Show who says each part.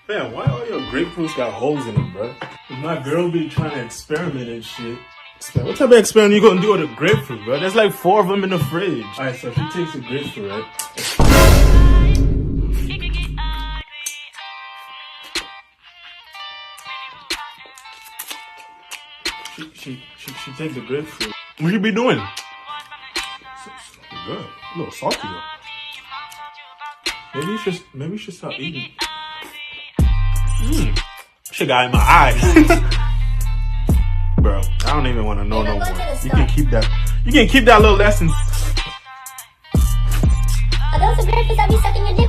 Speaker 1: Man, why all your grapefruits got holes in them, bro? My girl be trying to experiment and shit. What type of experiment you gonna do with a grapefruit, bro? There's like 4 of them in the fridge. Alright, so she takes a grapefruit, right? She takes the grapefruit. What you be doing? Good. A little salty though. Maybe you should stop eating. Shit got in my eye. Bro, I don't even want to know no more. You can keep that. You can keep that little essence.
Speaker 2: Are those the grapefruits I be sucking your dick